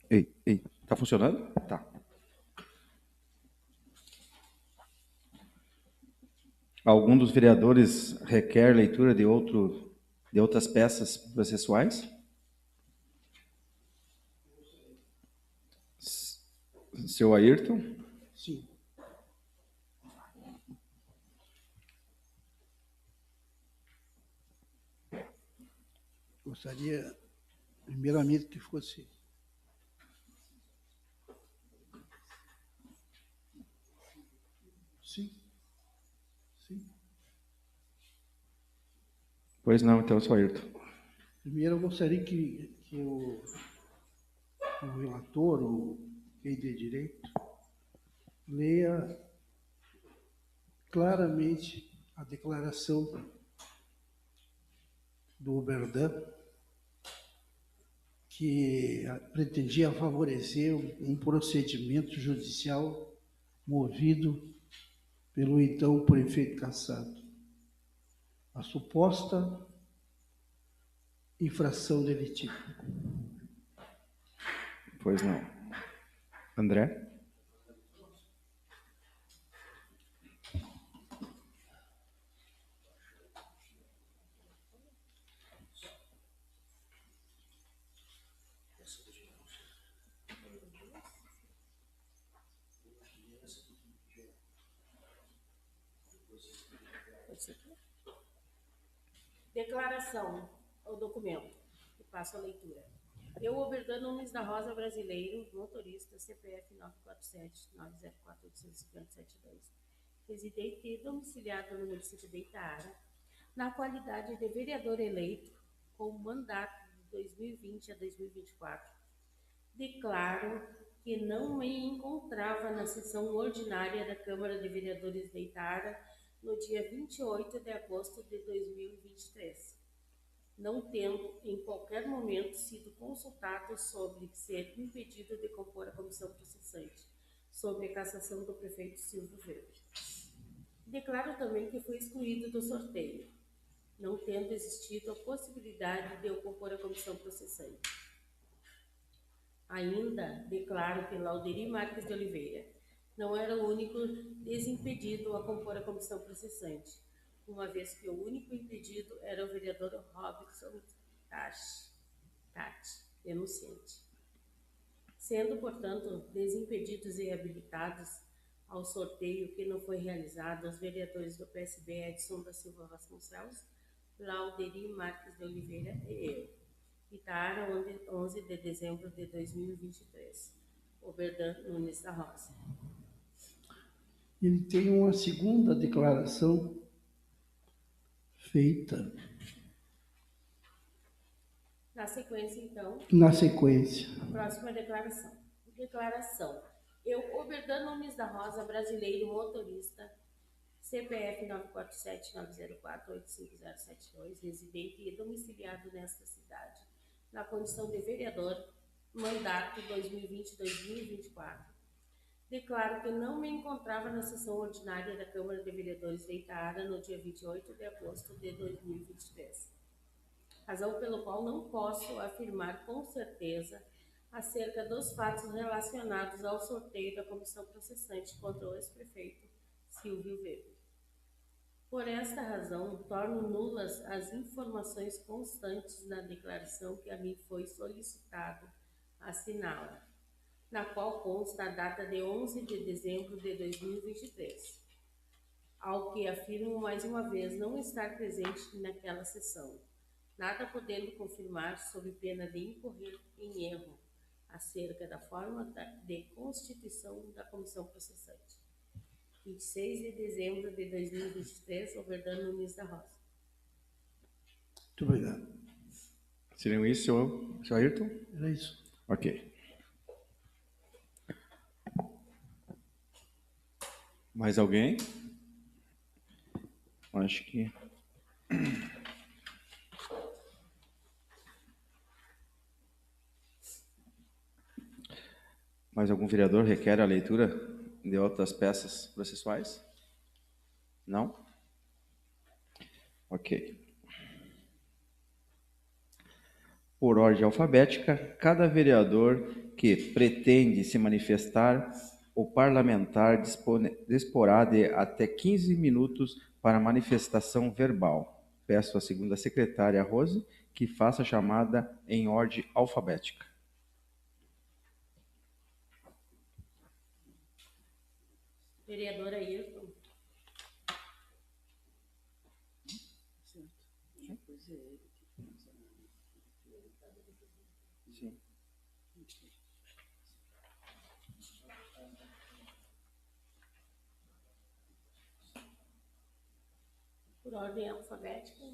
Ei, tá funcionando? Tá. Algum dos vereadores requer leitura de outras peças processuais? Seu Ayrton? Sim. Gostaria, primeiramente, que fosse. Sim. Sim. Pois não, então, seu Ayrton. Primeiro, eu gostaria que o relator, ou quem de direito, leia claramente a declaração do Oberdan, que pretendia favorecer um procedimento judicial movido pelo então prefeito Cassado. A suposta infração delitiva. Pois não. André? Declaração, o documento, que passo a leitura. Eu, Oberdan Nunes da Rosa Brasileiro, motorista, CPF 947-904-850-72, residente e domiciliado no município de Itaara, na qualidade de vereador eleito, com mandato de 2020 a 2024, declaro que não me encontrava na sessão ordinária da Câmara de Vereadores de Itaara no dia 28 de agosto de 2023, não tendo em qualquer momento sido consultado sobre ser impedido de compor a comissão processante sobre a cassação do prefeito Silvio Verde. Declaro também que fui excluído do sorteio, não tendo existido a possibilidade de eu compor a comissão processante. Ainda declaro que Lauderi Marques de Oliveira não era o único desimpedido a compor a comissão processante, uma vez que o único impedido era o vereador Robson Tati, denunciante. Sendo, portanto, desimpedidos e habilitados ao sorteio que não foi realizado, os vereadores do PSB Edson da Silva Vasconcelos, Lauderi Marques de Oliveira e eu. Itaara, 11 de dezembro de 2023. Oberdan Nunes da Rosa. Ele tem uma segunda declaração feita Na sequência, então, na sequência. a próxima declaração. Declaração. Eu, Oberdan Nunes da Rosa, brasileiro, motorista, CPF 947-904-85072, residente e domiciliado nesta cidade, na condição de vereador, mandato 2020-2024. Declaro que não me encontrava na sessão ordinária da Câmara de Vereadores de Itaara no dia 28 de agosto de 2023, razão pelo qual não posso afirmar com certeza acerca dos fatos relacionados ao sorteio da comissão processante contra o ex-prefeito Silvio Verde. Por esta razão, torno nulas as informações constantes na declaração que a mim foi solicitado assiná-la, na qual consta a data de 11 de dezembro de 2023, ao que afirmo mais uma vez não estar presente naquela sessão, nada podendo confirmar sob pena de incorrer em erro acerca da forma de constituição da comissão processante. 26 de dezembro de 2023, Oberdan Nunes da Rosa. Muito obrigado. Seriam isso, seu Ayrton? Era isso. Ok. Mais alguém? Acho que... Mais algum vereador requer a leitura de outras peças processuais? Não? Ok. por ordem alfabética, cada vereador que pretende se manifestar, o parlamentar disporá de até 15 minutos para manifestação verbal. Peço à segunda secretária, Rose, que faça a chamada em ordem alfabética. Vereador Ayrton. Sim. Por ordem alfabética.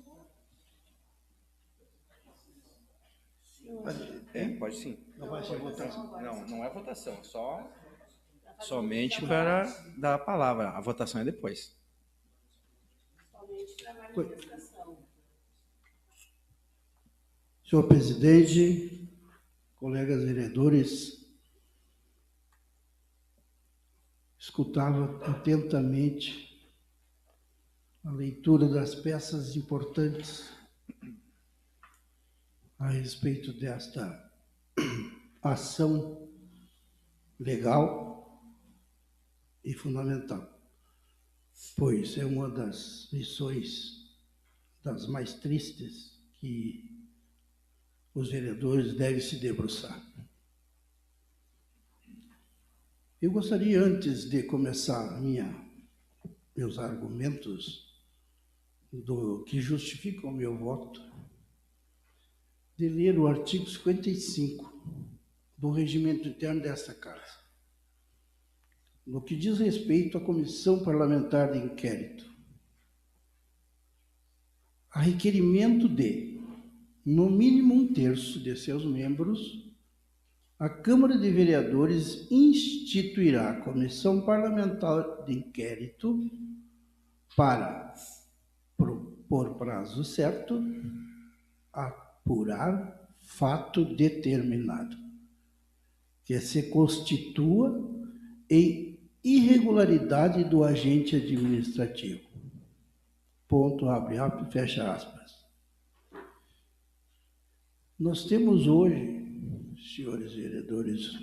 Pode sim. Não vai ser votação. Não é votação, somente para dar a palavra. A votação é depois. Somente para manifestação. Senhor presidente, colegas vereadores, escutava atentamente a leitura das peças importantes a respeito desta ação legal e fundamental, pois é uma das missões das mais tristes que os vereadores devem se debruçar. Eu gostaria, antes de começar meus argumentos do que justificam o meu voto, de ler o artigo 55 do regimento interno desta Casa, no que diz respeito à Comissão Parlamentar de Inquérito. A requerimento de, no mínimo, 1/3 de seus membros, a Câmara de Vereadores instituirá a Comissão Parlamentar de Inquérito para, por prazo certo, apurar fato determinado, que se constitua em irregularidade do agente administrativo. Ponto, abre aspas, fecha aspas. Nós temos hoje, senhores vereadores,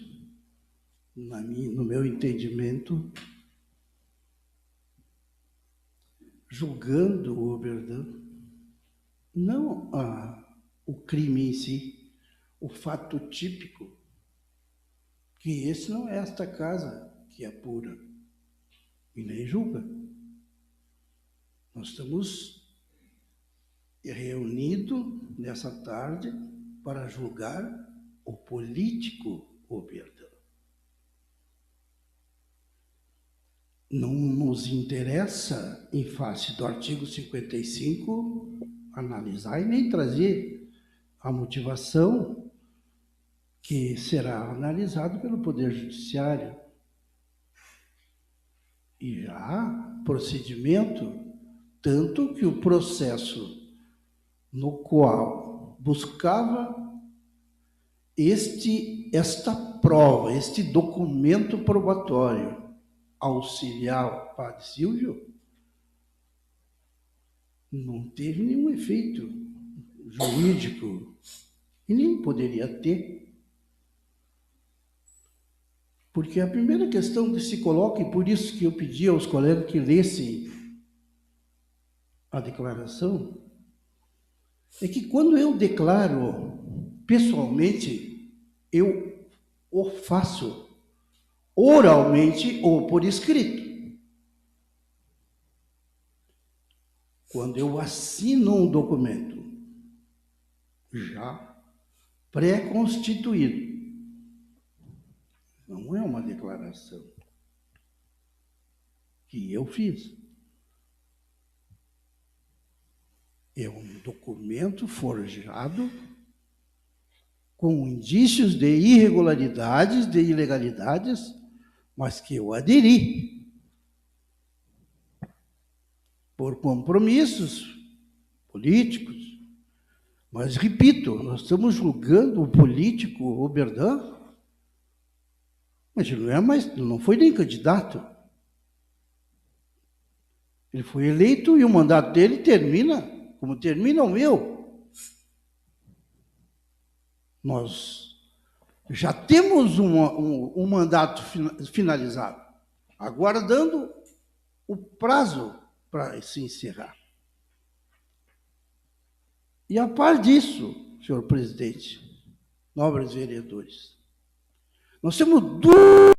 no meu entendimento, julgando o Oberdan, não o crime em si, o fato típico, que esse não é esta casa que apura e nem julga. Nós estamos reunidos nessa tarde para julgar o político Oberdan. Não nos interessa, em face do artigo 55, analisar e nem trazer a motivação que será analisado pelo Poder Judiciário. E há procedimento, tanto que o processo no qual buscava esta prova, este documento probatório, auxiliar o padre Silvio, não teve nenhum efeito jurídico e nem poderia ter. Porque a primeira questão que se coloca, e por isso que eu pedi aos colegas que lessem a declaração, é que quando eu declaro pessoalmente, eu o faço oralmente ou por escrito. Quando eu assino um documento já pré-constituído, não é uma declaração que eu fiz. É um documento forjado com indícios de irregularidades, de ilegalidades, mas que eu aderi por compromissos políticos. Mas, repito, nós estamos julgando o político Oberdan, mas ele não é mais, não foi nem candidato. Ele foi eleito e o mandato dele termina, como termina o meu. Nós já temos um mandato finalizado, aguardando o prazo para se encerrar. E a par disso, senhor presidente, nobres vereadores, nós temos dois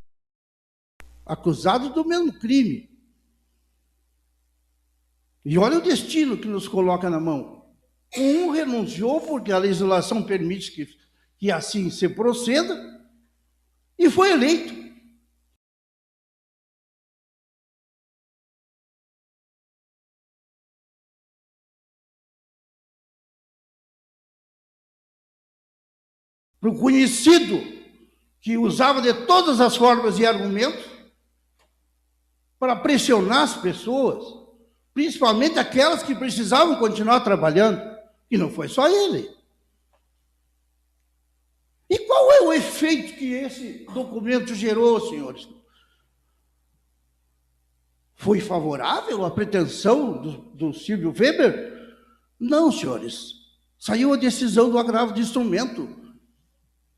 acusados do mesmo crime. E olha o destino que nos coloca na mão. Um renunciou porque a legislação permite que assim se proceda e foi eleito. Para o conhecido que usava de todas as formas e argumentos para pressionar as pessoas, principalmente aquelas que precisavam continuar trabalhando, e não foi só ele. E qual é o efeito que esse documento gerou, senhores? Foi favorável à pretensão do Silvio Weber? Não, senhores. Saiu a decisão do agravo de instrumento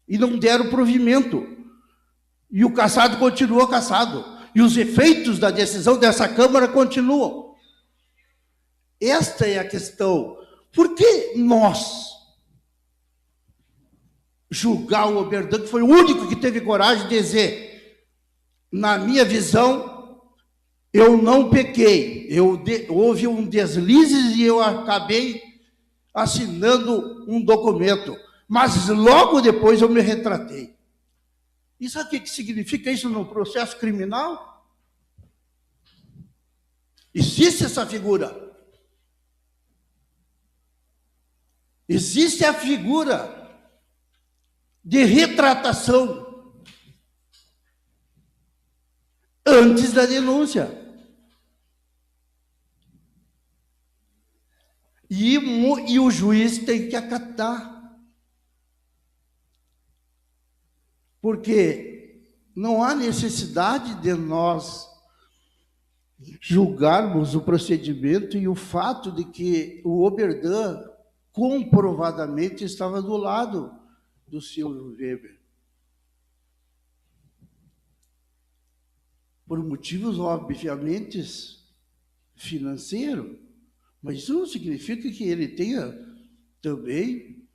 e não deram provimento. E o cassado continuou cassado. E os efeitos da decisão dessa Câmara continuam. Esta é a questão. Por que nós julgar o Oberdan, que foi o único que teve coragem de dizer, na minha visão, eu não pequei, houve um deslize e eu acabei assinando um documento, mas logo depois eu me retratei. E sabe o que significa isso no processo criminal? Existe essa figura. Existe a figura de retratação antes da denúncia. E o juiz tem que acatar. Porque não há necessidade de nós julgarmos o procedimento e o fato de que o Oberdan comprovadamente estava do lado do Silvio Weber. Por motivos, obviamente, financeiros, mas isso não significa que ele tenha também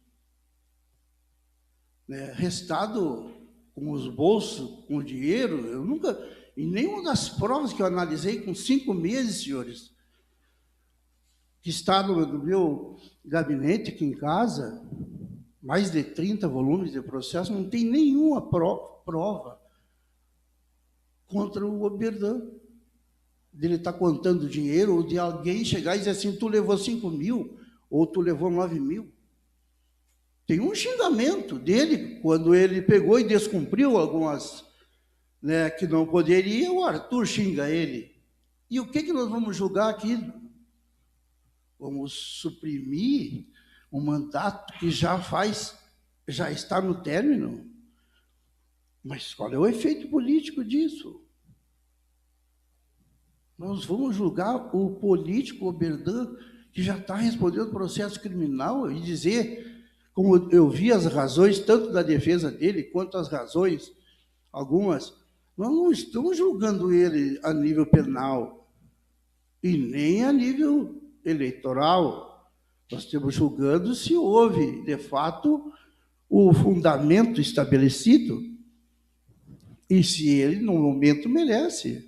restado com os bolsos, com o dinheiro. Eu nunca, em nenhuma das provas que eu analisei com 5 meses, senhores, que está no meu gabinete aqui em casa, mais de 30 volumes de processo, não tem nenhuma prova contra o Oberdan, dele estar contando dinheiro, ou de alguém chegar e dizer assim, tu levou 5 mil, ou tu levou 9 mil. Tem um xingamento dele, quando ele pegou e descumpriu algumas, que não poderia, o Arthur xinga ele. E o que nós vamos julgar aqui? Vamos suprimir um mandato que já está no término? Mas qual é o efeito político disso? Nós vamos julgar o político Oberdan, que já está respondendo processo criminal, e dizer, como eu vi as razões, tanto da defesa dele, quanto as razões, algumas, nós não estamos julgando ele a nível penal, e nem a nível eleitoral. Nós estamos julgando se houve, de fato, o fundamento estabelecido, e se ele, no momento, merece.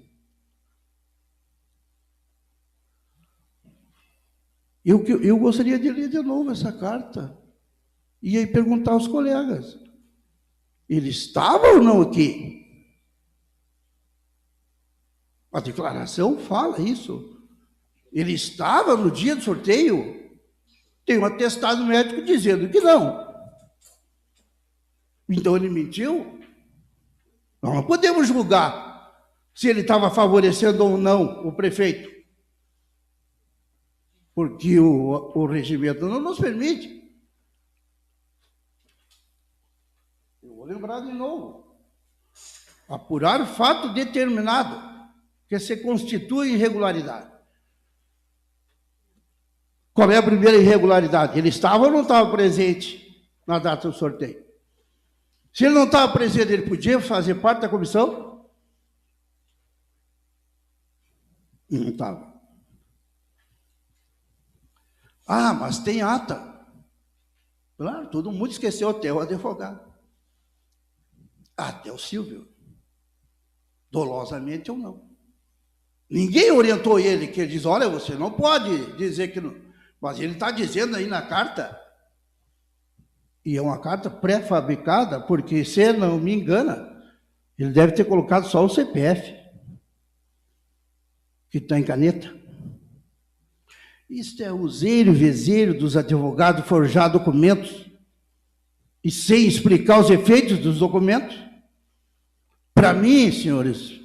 Eu gostaria de ler de novo essa carta e aí perguntar aos colegas, ele estava ou não aqui? A declaração fala isso. Ele estava no dia do sorteio? Tem um atestado médico dizendo que não. Então ele mentiu? Nós não podemos julgar se ele estava favorecendo ou não o prefeito, porque o regimento não nos permite. Eu vou lembrar de novo. Apurar fato determinado que se constitui irregularidade. Qual é a primeira irregularidade? Ele estava ou não estava presente na data do sorteio? Se ele não estava presente, ele podia fazer parte da comissão? Não estava. Ah, mas tem ata. Claro, todo mundo esqueceu, até o advogado. Até o Silvio. Dolosamente ou não. Ninguém orientou ele, que ele diz, olha, você não pode dizer que não. Mas ele está dizendo aí na carta, e é uma carta pré-fabricada, porque, se não me engana, ele deve ter colocado só o CPF, que está em caneta. Isto é useiro e vezeiro dos advogados forjar documentos e sem explicar os efeitos dos documentos. Para mim, senhores,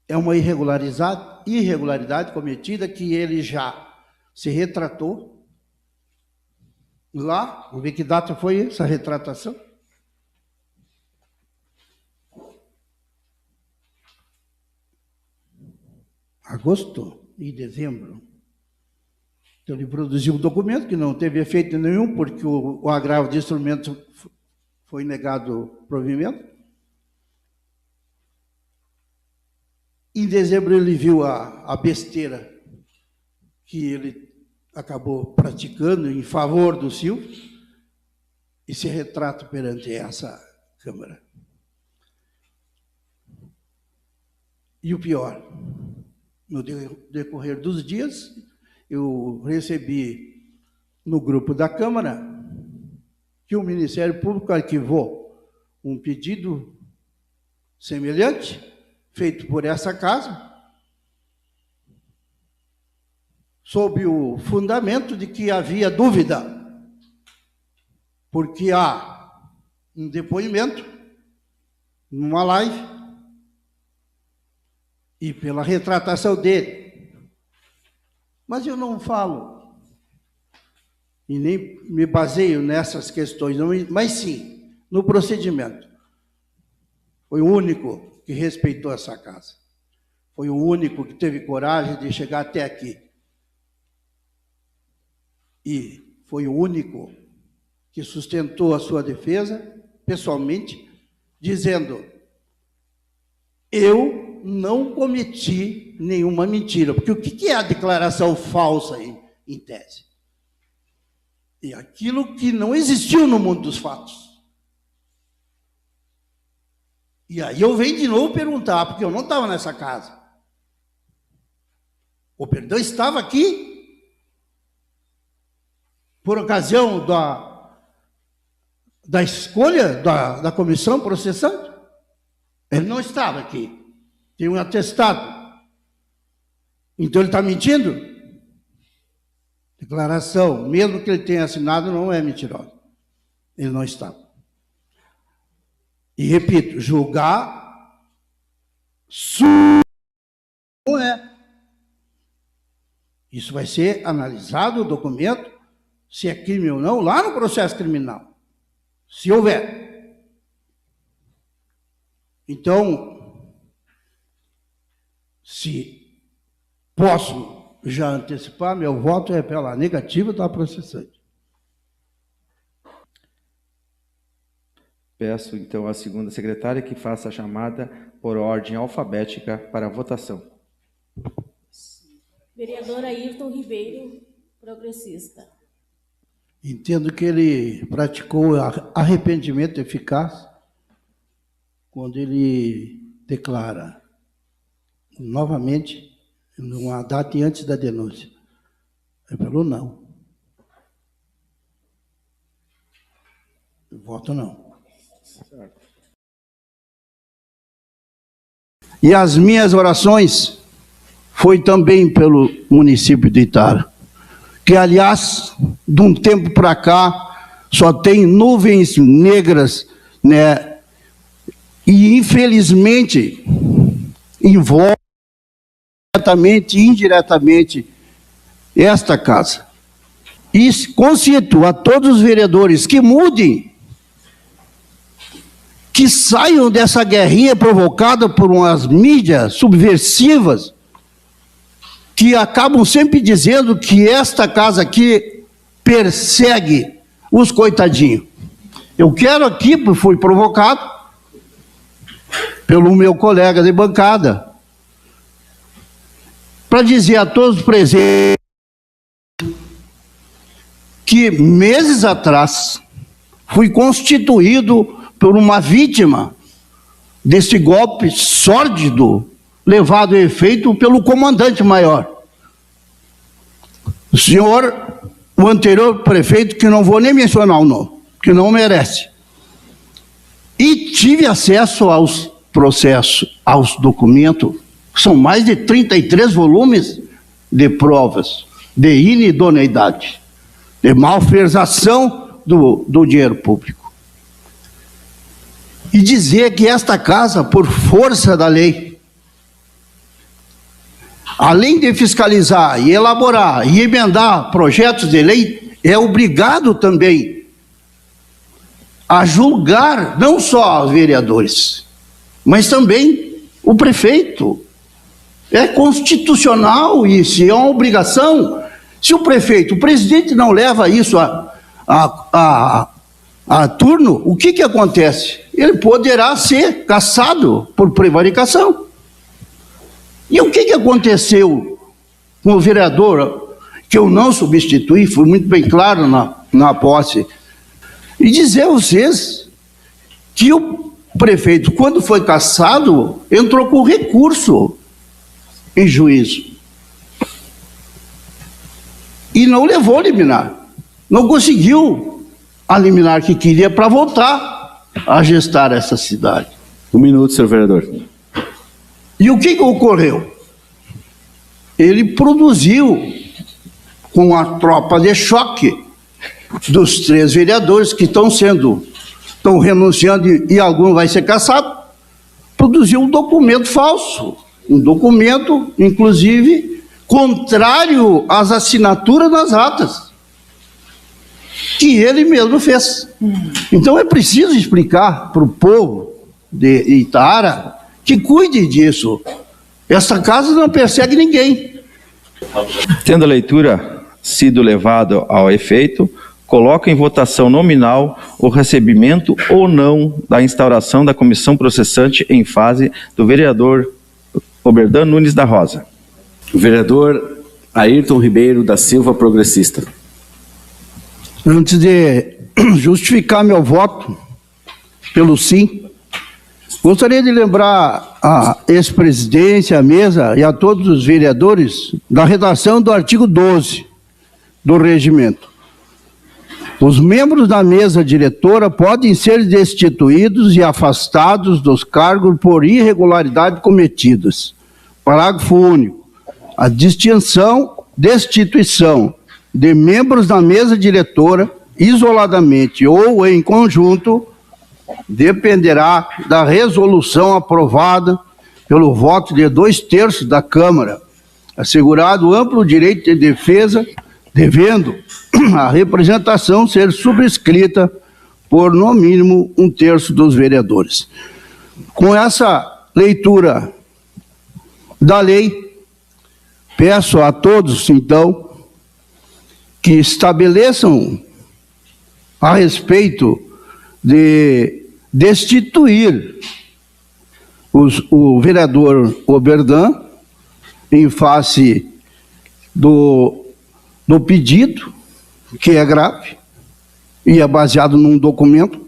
é uma irregularidade cometida que ele já se retratou. Lá, vamos ver que data foi essa retratação. Agosto e dezembro. Então, ele produziu um documento que não teve efeito nenhum, porque o agravo de instrumento foi negado provimento. Em dezembro, ele viu a besteira que ele acabou praticando em favor do Silvio e se retrata perante essa Câmara. E o pior, no decorrer dos dias, eu recebi no grupo da Câmara que o Ministério Público arquivou um pedido semelhante, feito por essa casa, sob o fundamento de que havia dúvida, porque há um depoimento numa live, e pela retratação dele. Mas eu não falo, e nem me baseio nessas questões, mas sim no procedimento. Foi o único que respeitou essa casa. Foi o único que teve coragem de chegar até aqui. E foi o único que sustentou a sua defesa, pessoalmente, dizendo: eu não cometi nenhuma mentira. Porque o que é a declaração falsa em tese? É aquilo que não existiu no mundo dos fatos. E aí eu venho de novo perguntar, porque eu não estava nessa casa. O perdão estava aqui por ocasião da escolha da comissão processante. Ele não estava aqui. Tem um atestado. Então ele está mentindo? Declaração, mesmo que ele tenha assinado, não é mentirosa. Ele não estava. E repito, julgar não é. Isso vai ser analisado, o documento, se é crime ou não, lá no processo criminal. Se houver. Então, se posso já antecipar, meu voto é pela negativa da processante. Peço, então, à segunda secretária que faça a chamada por ordem alfabética para a votação. Vereador Ayrton Ribeiro, progressista. Entendo que ele praticou arrependimento eficaz quando ele declara novamente, numa data antes da denúncia. Ele falou não. Eu voto não. E as minhas orações foi também pelo município de Itara, que, aliás, de um tempo para cá, só tem nuvens negras, né? E, infelizmente, envolve diretamente e indiretamente esta casa. E conceito a todos os vereadores que mudem, que saiam dessa guerrinha provocada por umas mídias subversivas, que acabam sempre dizendo que esta casa aqui persegue os coitadinhos. Eu quero aqui, porque fui provocado pelo meu colega de bancada, para dizer a todos os presentes que meses atrás fui constituído por uma vítima desse golpe sórdido levado a efeito pelo comandante maior. O senhor, o anterior prefeito, que não vou nem mencionar o nome, que não merece. E tive acesso aos processos, aos documentos, são mais de 33 volumes de provas de inidoneidade, de malversação do dinheiro público. E dizer que esta casa, por força da lei, além de fiscalizar e elaborar e emendar projetos de lei, é obrigado também a julgar não só os vereadores, mas também o prefeito. É constitucional isso, é uma obrigação. Se o prefeito, o presidente não leva isso a turno, o que acontece? Ele poderá ser cassado por prevaricação. E o que aconteceu com o vereador, que eu não substituí, fui muito bem claro na posse, e dizer a vocês que o prefeito, quando foi cassado, entrou com recurso em juízo. E não levou a liminar. Não conseguiu a liminar que queria para voltar a gestar essa cidade. 1 minuto, senhor vereador. E o que ocorreu? Ele produziu, com a tropa de choque dos 3 vereadores que estão renunciando e algum vai ser cassado, produziu um documento falso, um documento, inclusive, contrário às assinaturas das atas, que ele mesmo fez. Então é preciso explicar para o povo de Itaara que cuide disso. Essa casa não persegue ninguém. Tendo a leitura sido levado ao efeito, coloco em votação nominal o recebimento ou não da instauração da comissão processante em fase do vereador Oberdan Nunes da Rosa. Vereador Ayrton Ribeiro da Silva, progressista. Antes de justificar meu voto pelo sim, gostaria de lembrar a ex-presidência, a mesa e a todos os vereadores da redação do artigo 12 do regimento. Os membros da mesa diretora podem ser destituídos e afastados dos cargos por irregularidades cometidas. Parágrafo único. A destituição de membros da mesa diretora, isoladamente ou em conjunto, dependerá da resolução aprovada pelo voto de 2/3 da Câmara, assegurado amplo direito de defesa, devendo a representação ser subscrita por, no mínimo, 1/3 dos vereadores. Com essa leitura da lei, peço a todos, então, que estabeleçam a respeito de destituir o vereador Oberdan em face do pedido, que é grave e é baseado num documento,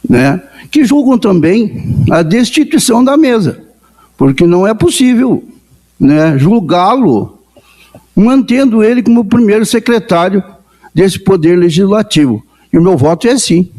né, que julgam também a destituição da mesa, porque não é possível, né, julgá-lo mantendo ele como primeiro secretário desse poder legislativo. E o meu voto é sim.